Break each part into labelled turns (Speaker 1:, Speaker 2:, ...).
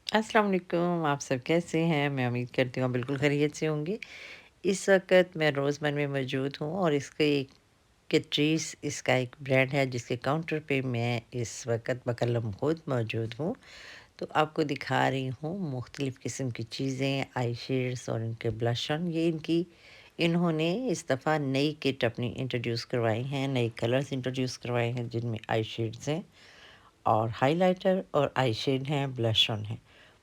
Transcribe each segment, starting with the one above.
Speaker 1: अस्सलाम वालेकुम। आप सब कैसे हैं? मैं उम्मीद करती हूँ आप बिल्कुल खैरियत से होंगे। इस वक़्त मैं रोज़मन में मौजूद हूँ और इसके कैट्रीज़ इसका एक ब्रांड है जिसके काउंटर पे मैं इस वक़्त बकलम खुद मौजूद हूँ। तो आपको दिखा रही हूँ मुख्तलिफ़ किस्म की चीज़ें, आई शेड्स और इनके ब्लश ऑन। ये इन्होंने इस दफ़ा नई किट अपनी इंट्रोड्यूस करवाई हैं, नए कलर्स इंट्रोड्यूस करवाए हैं जिनमें आई शेड्स हैं और हाइलाइटर और आई शेड हैं, ब्लश ऑन है।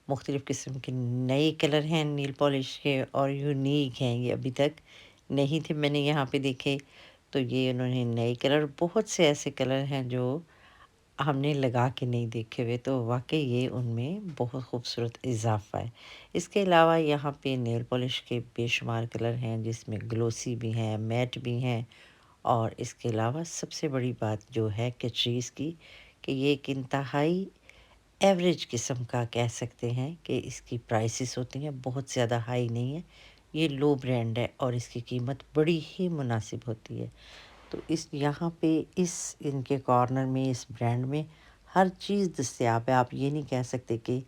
Speaker 1: मुख्तलिफ़ किस्म के नए कलर हैं नील पॉलिश के और यूनिक हैं, ये अभी तक नहीं थे मैंने यहाँ पे देखे। तो ये उन्होंने नए कलर, बहुत से ऐसे कलर हैं जो हमने लगा के नहीं देखे हुए, तो वाक़ई ये उनमें बहुत खूबसूरत इज़ाफ़ा है। इसके अलावा यहाँ पे नेल पॉलिश के बेशुमार कलर हैं जिसमें ग्लोसी भी हैं, मैट भी हैं और इसके अलावा सबसे बड़ी बात जो है कैटरीज़ की कि ये एक इंतहाई एवरेज किस्म का कह सकते हैं कि इसकी प्राइसेस होती हैं, बहुत ज़्यादा हाई नहीं है। ये लो ब्रांड है और इसकी कीमत बड़ी ही मुनासिब होती है। तो इस यहाँ पे इस इनके कॉर्नर में, इस ब्रांड में हर चीज़ दस्तयाब है। आप ये नहीं कह सकते कि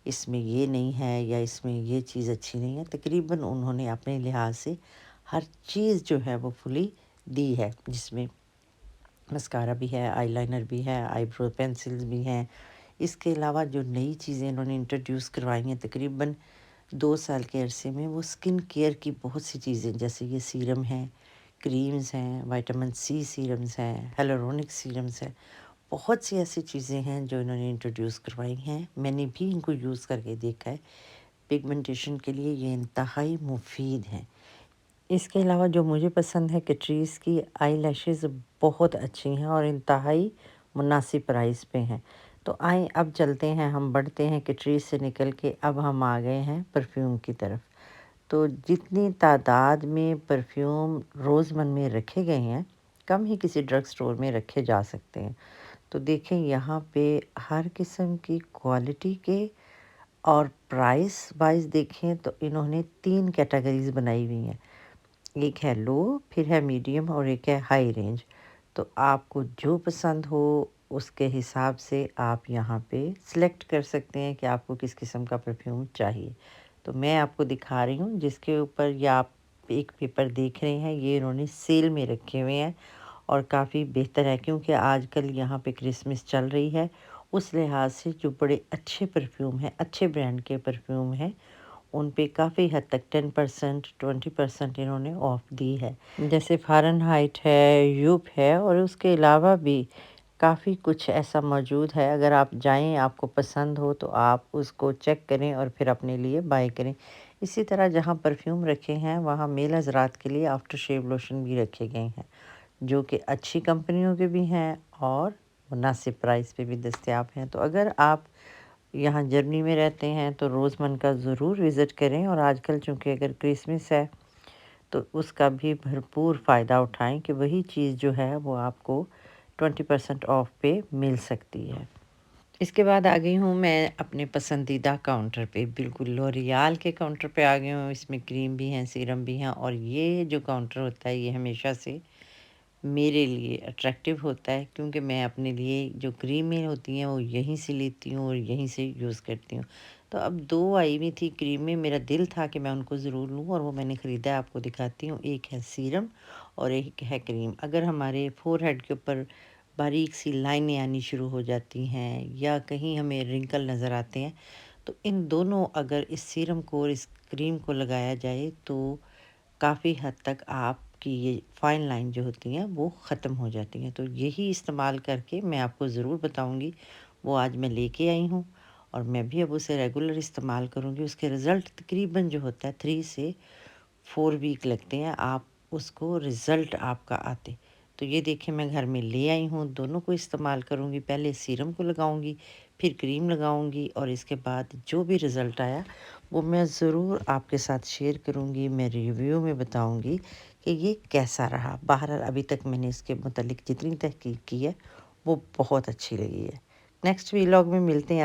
Speaker 1: इसमें ये नहीं है या इसमें ये चीज़ अच्छी नहीं है। तकरीबन उन्होंने अपने लिहाज से हर चीज़ जो है वो फुली दी है, जिसमें मस्कारा भी है, आईलाइनर भी है, आईब्रो पेंसिल्स भी हैं। इसके अलावा जो नई चीज़ें इन्होंने इंट्रोड्यूस करवाई हैं तकरीबन 2 साल के अरसे में, वो स्किन केयर की बहुत सी चीज़ें, जैसे ये सीरम हैं, क्रीम्स हैं, विटामिन सी सीरम्स हैं, हियालुरोनिक सीरम्स हैं। बहुत सी ऐसी चीज़ें हैं जो इन्होंने इंट्रोड्यूस करवाई हैं। मैंने भी इनको यूज़ करके देखा है। पिगमेंटेशन के लिए ये इंतहाई मुफ़ीद हैं। इसके अलावा जो मुझे पसंद है कैटरीज़ की आईलैशेज़ बहुत अच्छी हैं और इंतहाई मुनासिब प्राइस पे हैं। तो आएँ अब चलते हैं, हम बढ़ते हैं कैटरीज़ से निकल के, अब हम आ गए हैं परफ्यूम की तरफ। तो जितनी तादाद में परफ्यूम रोज़मर्रा में रखे गए हैं, कम ही किसी ड्रग स्टोर में रखे जा सकते हैं। तो देखें यहाँ पे हर किस्म की क्वालिटी के और प्राइस वाइज़ देखें तो इन्होंने 3 कैटेगरीज़ बनाई हुई हैं। एक है लो, फिर है मीडियम और एक है हाई रेंज। तो आपको जो पसंद हो उसके हिसाब से आप यहाँ पे सिलेक्ट कर सकते हैं कि आपको किस किस्म का परफ्यूम चाहिए। तो मैं आपको दिखा रही हूँ जिसके ऊपर ये आप एक पेपर देख रहे हैं, ये इन्होंने सेल में रखे हुए हैं और काफ़ी बेहतर है क्योंकि आजकल यहाँ पे क्रिसमस चल रही है। उस लिहाज से जो बड़े अच्छे परफ्यूम हैं, अच्छे ब्रांड के परफ्यूम हैं, उन पे काफ़ी हद तक 10% 20% इन्होंने ऑफ दी है। जैसे फ़ारेनहाइट है, यूप है और उसके अलावा भी काफ़ी कुछ ऐसा मौजूद है। अगर आप जाएँ, आपको पसंद हो तो आप उसको चेक करें और फिर अपने लिए बाय करें। इसी तरह जहाँ परफ्यूम रखे हैं वहाँ मेल हज़रात के लिए आफ्टर शेव लोशन भी रखे गए हैं, जो कि अच्छी कंपनियों के भी हैं और मुनासिब प्राइस पे भी दस्तयाब हैं। तो अगर आप यहाँ जर्मनी में रहते हैं तो रोज़मन का ज़रूर विज़िट करें और आजकल चूँकि अगर क्रिसमस है तो उसका भी भरपूर फ़ायदा उठाएं कि वही चीज़ जो है वो आपको 20% ऑफ पे मिल सकती है। इसके बाद आ गई हूँ मैं अपने पसंदीदा काउंटर पे, बिल्कुल लॉरियाल के काउंटर पे आ गई हूँ। इसमें क्रीम भी हैं, सीरम भी हैं और ये जो काउंटर होता है ये हमेशा से मेरे लिए अट्रैक्टिव होता है क्योंकि मैं अपने लिए जो क्रीमें होती हैं वो यहीं से लेती हूँ और यहीं से यूज़ करती हूँ। तो अब 2 आई हुई थी क्रीमें, मेरा दिल था कि मैं उनको ज़रूर लूँ और वो मैंने ख़रीदा है, आपको दिखाती हूँ। एक है सीरम और एक है क्रीम। अगर हमारे फ़ोरहेड के ऊपर बारीक सी लाइनें आनी शुरू हो जाती हैं या कहीं हमें रिंकल नज़र आते हैं, तो इन दोनों अगर इस सीरम को और इस क्रीम को लगाया जाए तो काफ़ी हद तक आपकी ये फाइन लाइन जो होती हैं वो ख़त्म हो जाती हैं। तो यही इस्तेमाल करके मैं आपको ज़रूर बताऊंगी। वो आज मैं लेके आई हूँ और मैं भी अब उसे रेगुलर इस्तेमाल करूँगी। उसके रिज़ल्ट तकरीबन जो होता है 3 से 4 वीक लगते हैं आप उसको रिज़ल्ट आपका आते। तो ये देखिए मैं घर में ले आई हूँ, दोनों को इस्तेमाल करूँगी। पहले सीरम को लगाऊँगी, फिर क्रीम लगाऊँगी और इसके बाद जो भी रिज़ल्ट आया वो मैं ज़रूर आपके साथ शेयर करूँगी। मैं रिव्यू में बताऊँगी कि ये कैसा रहा। बहरहाल अभी तक मैंने इसके मुतालिक जितनी तहकीक की है वो बहुत अच्छी लगी है। नेक्स्ट व्लॉग में मिलते हैं।